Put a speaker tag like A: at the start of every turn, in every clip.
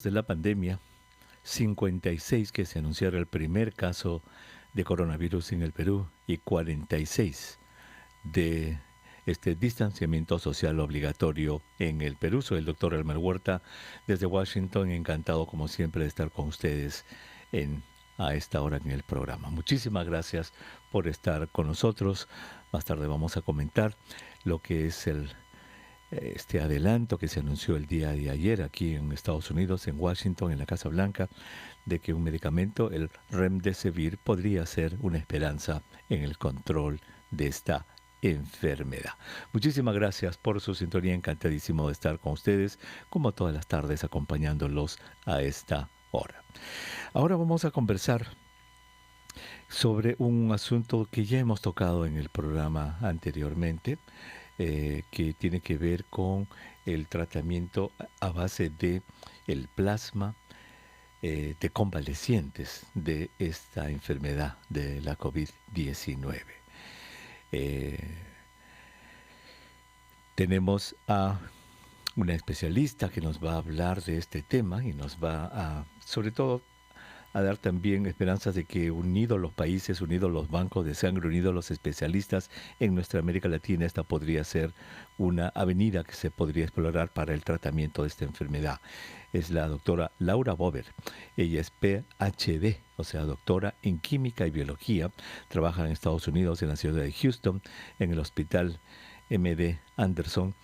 A: de la pandemia, 56 que se anunciara el primer caso de coronavirus en el Perú y 46 de este distanciamiento social obligatorio en el Perú. Soy el doctor Elmer Huerta desde Washington, encantado como siempre de estar con ustedes a esta hora en el programa. Muchísimas gracias por estar con nosotros. Más tarde vamos a comentar lo que es este adelanto que se anunció el día de ayer aquí en Estados Unidos, en Washington, en la Casa Blanca, de que un medicamento, el Remdesivir, podría ser una esperanza en el control de esta enfermedad. Muchísimas gracias por su sintonía, encantadísimo de estar con ustedes, como todas las tardes, acompañándolos a esta hora. Ahora vamos a conversar sobre un asunto que ya hemos tocado en el programa anteriormente, que tiene que ver con el tratamiento a base de el plasma de convalecientes de esta enfermedad de la COVID-19. Tenemos a una especialista que nos va a hablar de este tema y nos va a, sobre todo, a dar también esperanzas de que unidos los países, unidos los bancos de sangre, unidos los especialistas en nuestra América Latina, esta podría ser una avenida que se podría explorar para el tratamiento de esta enfermedad. Es la doctora Laura Bober. Ella es PhD, o sea, doctora en Química y Biología. Trabaja en Estados Unidos, en la ciudad de Houston, en el Hospital MD Anderson,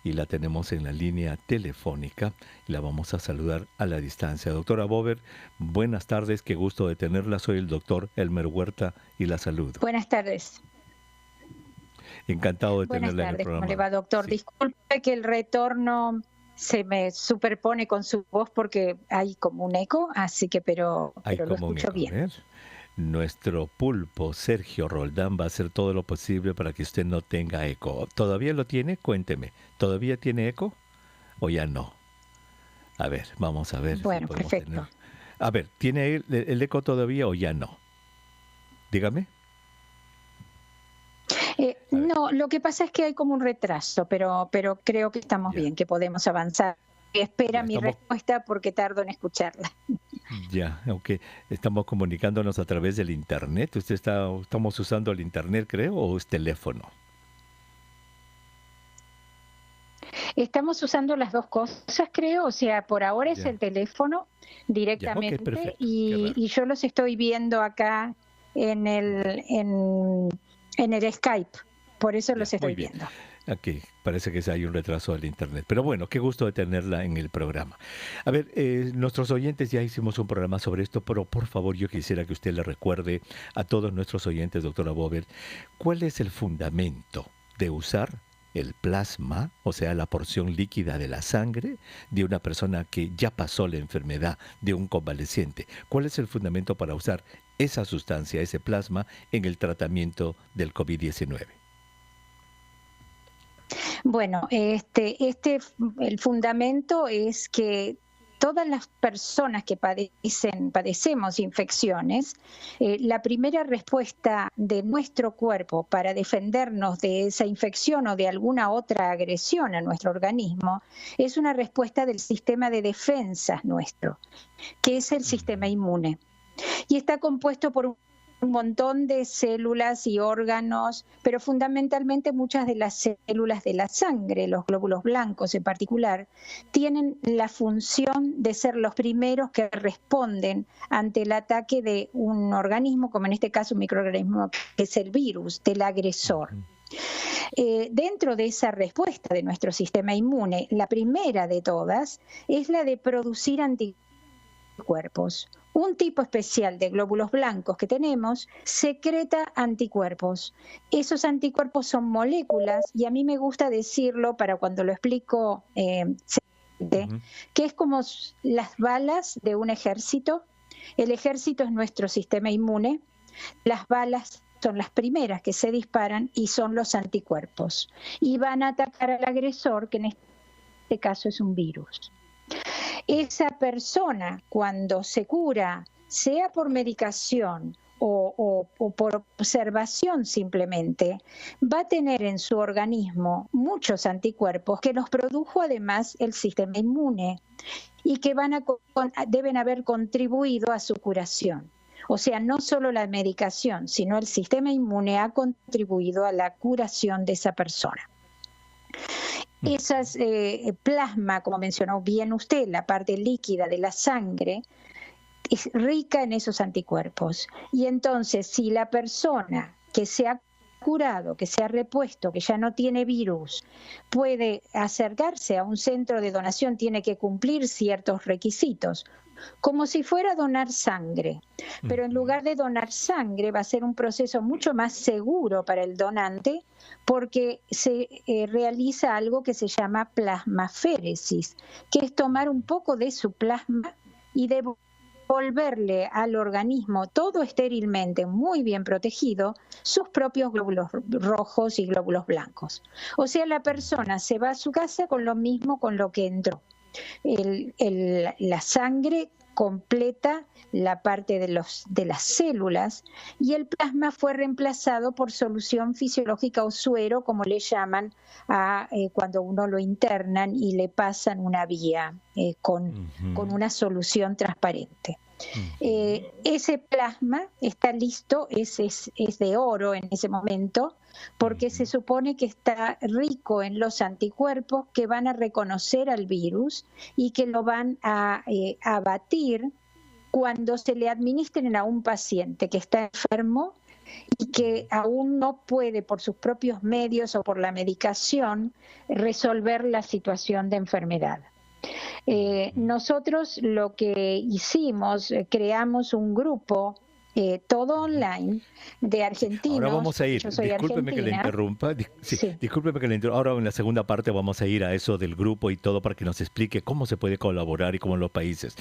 A: y la tenemos en la línea telefónica y la vamos a saludar a la distancia. Doctora Bober, buenas tardes, qué gusto de tenerla. Soy el doctor Elmer Huerta y la saludo.
B: Buenas tardes.
A: Encantado de
B: Buenas
A: tenerla
B: tardes.
A: en el programa.
B: ¿Cómo le va, doctor?
A: Sí.
B: Disculpe que el retorno se me superpone con su voz porque hay como un eco, así que pero lo escucho bien.
A: A ver. Nuestro pulpo Sergio Roldán va a hacer todo lo posible para que usted no tenga eco. ¿Todavía lo tiene? Cuénteme. ¿Todavía tiene eco o ya no? A ver, vamos a ver.
B: Bueno,
A: si podemos
B: perfecto.
A: tener... A ver, ¿tiene el eco todavía o ya no? Dígame.
B: No, lo que pasa es que hay como un retraso, pero creo que estamos bien, que podemos avanzar. Espera mi respuesta porque tardo en escucharla.
A: Ya, aunque estamos comunicándonos a través del internet. ¿Estamos usando el internet, creo, o es teléfono?
B: Estamos usando las dos cosas, creo. O sea, por ahora es el teléfono directamente,
A: perfecto.
B: y yo los estoy viendo acá en el Skype. Por eso los estoy viendo.
A: Aquí parece que hay un retraso del internet. Pero bueno, qué gusto de tenerla en el programa. A ver, nuestros oyentes, ya hicimos un programa sobre esto, pero por favor yo quisiera que usted le recuerde a todos nuestros oyentes, doctora Bober, ¿cuál es el fundamento de usar el plasma, o sea, la porción líquida de la sangre de una persona que ya pasó la enfermedad, de un convaleciente? ¿Cuál es el fundamento para usar esa sustancia, ese plasma, en el tratamiento del COVID-19?
B: Bueno, el fundamento es que todas las personas que padecemos infecciones, la primera respuesta de nuestro cuerpo para defendernos de esa infección o de alguna otra agresión a nuestro organismo es una respuesta del sistema de defensas nuestro, que es el sistema inmune. Y está compuesto por un montón de células y órganos, pero fundamentalmente muchas de las células de la sangre, los glóbulos blancos en particular, tienen la función de ser los primeros que responden ante el ataque de un organismo, como en este caso un microorganismo que es el virus, del agresor. Dentro de esa respuesta de nuestro sistema inmune, la primera de todas es la de producir anticuerpos. Un tipo especial de glóbulos blancos que tenemos secreta anticuerpos. Esos anticuerpos son moléculas, y a mí me gusta decirlo para cuando lo explico, que es como las balas de un ejército. El ejército es nuestro sistema inmune. Las balas son las primeras que se disparan y son los anticuerpos. Y van a atacar al agresor, que en este caso es un virus. Esa persona, cuando se cura, sea por medicación o por observación simplemente, va a tener en su organismo muchos anticuerpos que los produjo además el sistema inmune. y que deben haber contribuido a su curación. O sea, no solo la medicación, sino el sistema inmune ha contribuido a la curación de esa persona. Esas plasma, como mencionó bien usted, la parte líquida de la sangre, es rica en esos anticuerpos. Y entonces, si la persona que se ha curado, que se ha repuesto, que ya no tiene virus, puede acercarse a un centro de donación, tiene que cumplir ciertos requisitos, como si fuera a donar sangre. Pero en lugar de donar sangre, va a ser un proceso mucho más seguro para el donante, porque se realiza algo que se llama plasmaféresis, que es tomar un poco de su plasma y devolverle al organismo, todo estérilmente, muy bien protegido, sus propios glóbulos rojos y glóbulos blancos. O sea, la persona se va a su casa con lo mismo con lo que entró. La sangre completa la parte de las células y el plasma fue reemplazado por solución fisiológica o suero, como le llaman cuando uno lo internan y le pasan una vía con una solución transparente. Ese plasma está listo, es de oro en ese momento, porque se supone que está rico en los anticuerpos que van a reconocer al virus y que lo van a abatir cuando se le administren a un paciente que está enfermo y que aún no puede por sus propios medios o por la medicación resolver la situación de enfermedad. Nosotros lo que hicimos, creamos un grupo todo online de argentinos.
A: Ahora vamos a ir,
B: yo soy
A: discúlpeme
B: argentina.
A: que le interrumpa,
B: Sí.
A: discúlpeme que le interrumpa. Ahora en la segunda parte vamos a ir a eso del grupo y todo para que nos explique cómo se puede colaborar y cómo en los países.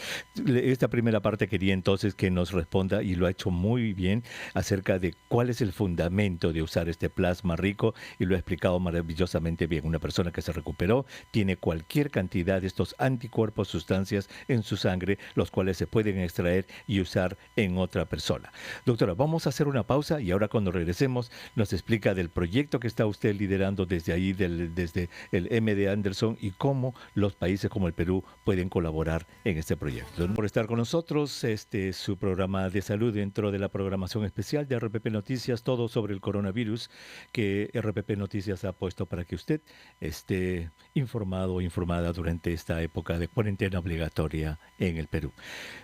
A: Esta primera parte quería entonces que nos responda, y lo ha hecho muy bien, acerca de cuál es el fundamento de usar este plasma rico, y lo ha explicado maravillosamente bien. Una persona que se recuperó tiene cualquier cantidad de estos anticuerpos, sustancias en su sangre, los cuales se pueden extraer y usar en otra persona. Doctora, vamos a hacer una pausa y ahora cuando regresemos nos explica del proyecto que está usted liderando desde ahí, desde el MD Anderson, y cómo los países como el Perú pueden colaborar en este proyecto. Por estar con nosotros, este es su programa de salud dentro de la programación especial de RPP Noticias, todo sobre el coronavirus, que RPP Noticias ha puesto para que usted esté informado o informada durante esta época de cuarentena obligatoria en el Perú.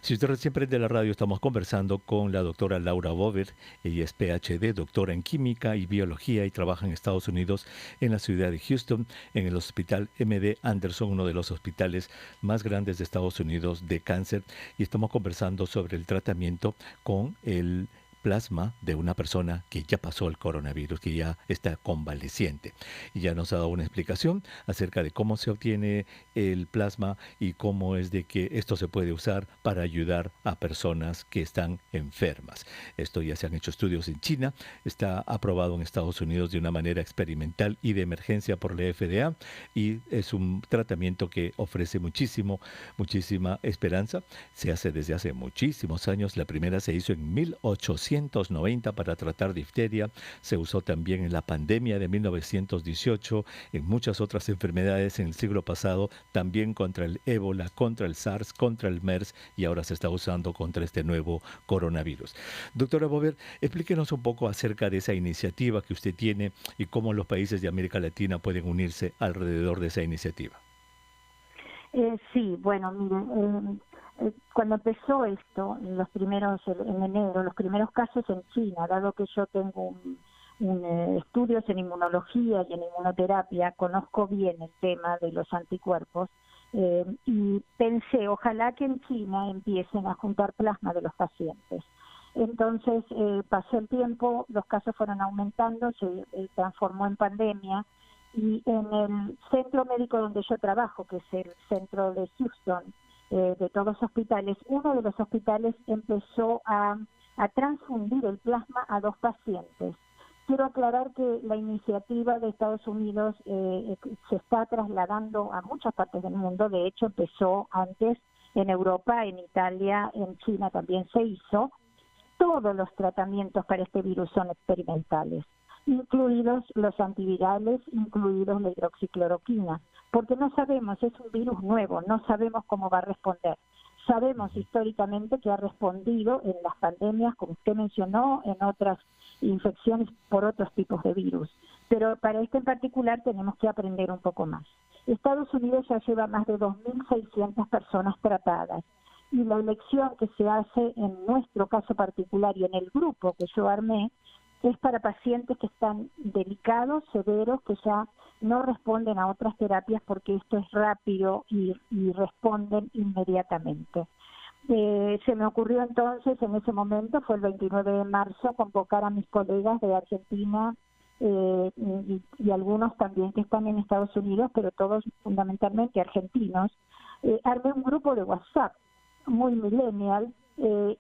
A: Si usted recién prende la radio, estamos conversando con la doctora Laura Bover. Ella es PhD, doctora en Química y Biología, y trabaja en Estados Unidos, en la ciudad de Houston, en el Hospital MD Anderson, uno de los hospitales más grandes de Estados Unidos de cáncer, y estamos conversando sobre el tratamiento con el plasma de una persona que ya pasó el coronavirus, que ya está convaleciente. Y ya nos ha dado una explicación acerca de cómo se obtiene el plasma y cómo es de que esto se puede usar para ayudar a personas que están enfermas. Esto ya se han hecho estudios en China, está aprobado en Estados Unidos de una manera experimental y de emergencia por la FDA, y es un tratamiento que ofrece muchísima esperanza. Se hace desde hace muchísimos años. La primera se hizo en 1890 para tratar difteria, se usó también en la pandemia de 1918, en muchas otras enfermedades en el siglo pasado, también contra el ébola, contra el SARS, contra el MERS, y ahora se está usando contra este nuevo coronavirus. Doctora Bover, explíquenos un poco acerca de esa iniciativa que usted tiene y cómo los países de América Latina pueden unirse alrededor de esa iniciativa.
C: Sí, bueno, mire, cuando empezó esto, en enero, los primeros casos en China, dado que yo tengo estudios en inmunología y en inmunoterapia, conozco bien el tema de los anticuerpos, y pensé, ojalá que en China empiecen a juntar plasma de los pacientes. Entonces, pasó el tiempo, los casos fueron aumentando, se transformó en pandemia, y en el centro médico donde yo trabajo, que es el centro de Houston, de todos los hospitales, uno de los hospitales empezó a transfundir el plasma a 2 pacientes. Quiero aclarar que la iniciativa de Estados Unidos se está trasladando a muchas partes del mundo. De hecho, empezó antes en Europa, en Italia, en China también se hizo. Todos los tratamientos para este virus son experimentales, incluidos los antivirales, incluidos la hidroxicloroquina. porque no sabemos, es un virus nuevo, no sabemos cómo va a responder. Sabemos históricamente que ha respondido en las pandemias, como usted mencionó, en otras infecciones por otros tipos de virus, pero para este en particular tenemos que aprender un poco más. Estados Unidos ya lleva más de 2.600 personas tratadas y la elección que se hace en nuestro caso particular y en el grupo que yo armé es para pacientes que están delicados, severos, que ya no responden a otras terapias porque esto es rápido y responden inmediatamente. Se me ocurrió entonces, en ese momento, fue el 29 de marzo, convocar a mis colegas de Argentina y algunos también que están en Estados Unidos, pero todos fundamentalmente argentinos. Armé un grupo de WhatsApp muy millennial,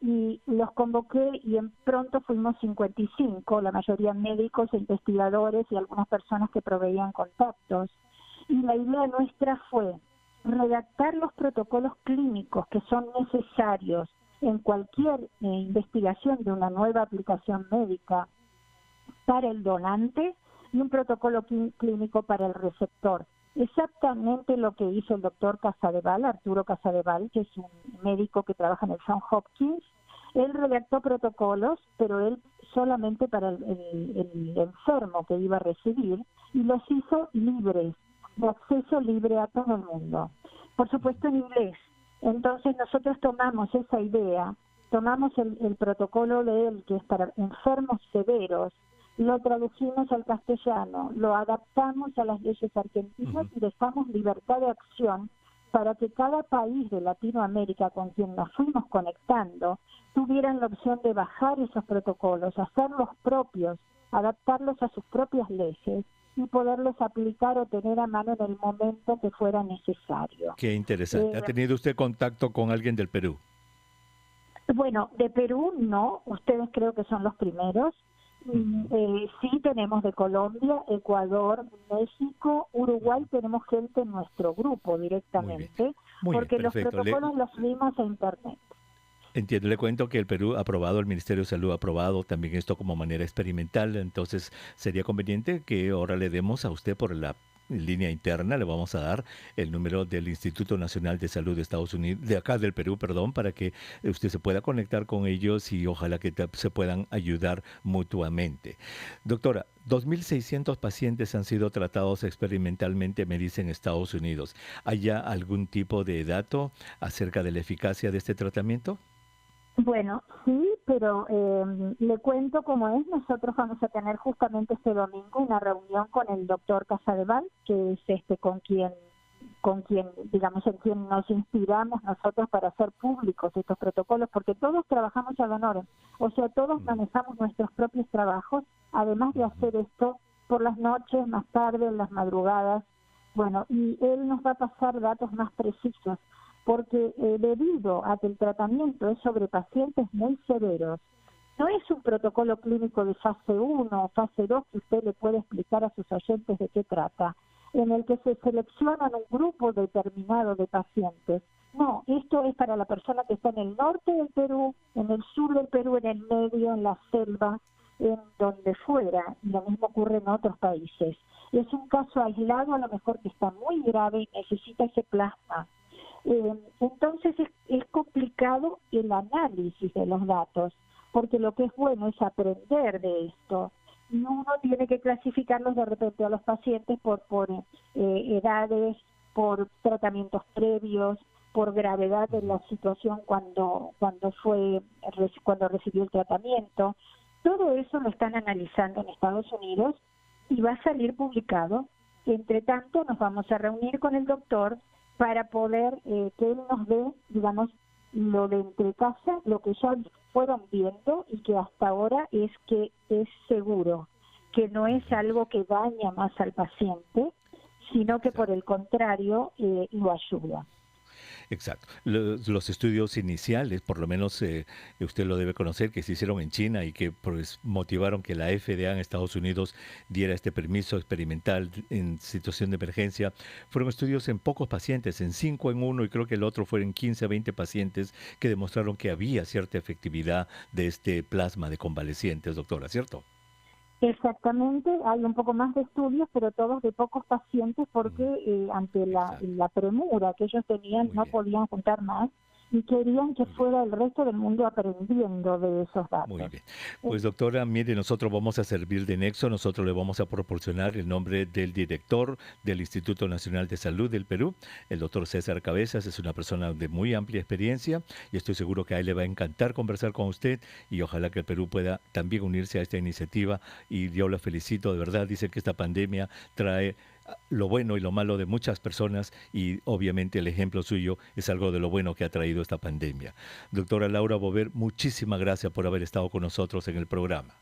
C: y los convoqué y en pronto fuimos 55, la mayoría médicos, investigadores y algunas personas que proveían contactos. Y la idea nuestra fue redactar los protocolos clínicos que son necesarios en cualquier investigación de una nueva aplicación médica para el donante y un protocolo clínico para el receptor. Exactamente lo que hizo el doctor Casadeval, Arturo Casadeval, que es un médico que trabaja en el Johns Hopkins. Él redactó protocolos, pero él solamente para el enfermo que iba a recibir, y los hizo libres, de acceso libre a todo el mundo. Por supuesto en inglés. Entonces nosotros tomamos esa idea, tomamos el protocolo de él, que es para enfermos severos, lo tradujimos al castellano, lo adaptamos a las leyes argentinas y dejamos libertad de acción para que cada país de Latinoamérica con quien nos fuimos conectando tuvieran la opción de bajar esos protocolos, hacerlos propios, adaptarlos a sus propias leyes y poderlos aplicar o tener a mano en el momento que fuera necesario.
A: Qué interesante. ¿Ha tenido usted contacto con alguien del Perú?
C: Bueno, de Perú no, ustedes creo que son los primeros. Sí tenemos de Colombia, Ecuador, México, Uruguay, tenemos gente en nuestro grupo directamente, porque los protocolos los subimos a internet.
A: Entiendo, le cuento que el Perú ha aprobado, el Ministerio de Salud ha aprobado también esto como manera experimental, entonces sería conveniente que ahora le demos a usted por la línea interna, le vamos a dar el número del Instituto Nacional de Salud de Estados Unidos, de acá del Perú, perdón, para que usted se pueda conectar con ellos y ojalá que se puedan ayudar mutuamente. Doctora, 2.600 pacientes han sido tratados experimentalmente, me dice, en Estados Unidos. ¿Hay ya algún tipo de dato acerca de la eficacia de este tratamiento?
C: Bueno, sí, pero le cuento cómo es. Nosotros vamos a tener justamente este domingo una reunión con el doctor Casadeval, que es con quien, digamos, en quien nos inspiramos nosotros para hacer públicos estos protocolos, porque todos trabajamos ad honorem, o sea, todos manejamos nuestros propios trabajos, además de hacer esto por las noches, más tarde, en las madrugadas. Bueno, y él nos va a pasar datos más precisos, porque debido a que el tratamiento es sobre pacientes muy severos, no es un protocolo clínico de fase 1 o fase 2 que usted le puede explicar a sus oyentes de qué trata, en el que se seleccionan un grupo determinado de pacientes. No, esto es para la persona que está en el norte del Perú, en el sur del Perú, en el medio, en la selva, en donde fuera, y lo mismo ocurre en otros países. Es un caso aislado, a lo mejor que está muy grave y necesita ese plasma. Entonces es complicado el análisis de los datos, porque lo que es bueno es aprender de esto, y uno tiene que clasificarlos de repente a los pacientes por edades, por tratamientos previos, por gravedad de la situación cuando recibió el tratamiento. Todo eso lo están analizando en Estados Unidos y va a salir publicado. Entre tanto, nos vamos a reunir con el doctor para poder que él nos dé, digamos, lo de entre casa, lo que ya fueron viendo y que hasta ahora es que es seguro, que no es algo que daña más al paciente, sino que por el contrario lo ayuda.
A: Exacto. Los estudios iniciales, por lo menos usted lo debe conocer, que se hicieron en China y que pues, motivaron que la FDA en Estados Unidos diera este permiso experimental en situación de emergencia, fueron estudios en pocos pacientes, en 5 en uno y creo que el otro fue en 15 a 20 pacientes que demostraron que había cierta efectividad de este plasma de convalecientes, doctora, ¿cierto?
C: Exactamente, hay un poco más de estudios, pero todos de pocos pacientes porque ante
A: Exacto.
C: la premura que ellos tenían
A: Muy
C: no
A: bien.
C: podían juntar más y querían que
A: Muy bien.
C: fuera el resto del mundo aprendiendo de esos
A: Muy
C: datos.
A: bien.
C: Eh,
A: Pues doctora, mire, nosotros vamos a servir de nexo, nosotros le vamos a proporcionar el nombre del director del Instituto Nacional de Salud del Perú, el doctor César Cabezas, es una persona de muy amplia experiencia y estoy seguro que a él le va a encantar conversar con usted y ojalá que el Perú pueda también unirse a esta iniciativa y yo la felicito, de verdad, dice que esta pandemia trae lo bueno y lo malo de muchas personas y obviamente el ejemplo suyo es algo de lo bueno que ha traído esta pandemia. Doctora Laura Bover, muchísimas gracias por haber estado con nosotros en el programa.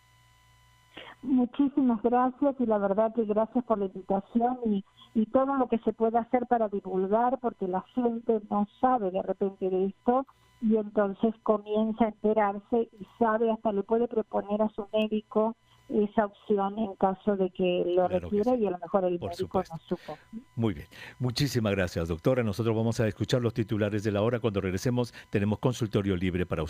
C: Muchísimas gracias y la verdad que gracias por la invitación y todo lo que se pueda hacer para divulgar porque la gente no sabe de repente de esto y entonces comienza a enterarse y sabe, hasta le puede proponer a su médico esa opción en caso de que lo
A: Claro que
C: requiera
A: sí,
C: y a lo mejor el
A: por
C: médico no
A: supuesto.
C: supo.
A: Muy bien. Muchísimas gracias, doctora. Nosotros vamos a escuchar los titulares de la hora. Cuando regresemos, tenemos consultorio libre para usted.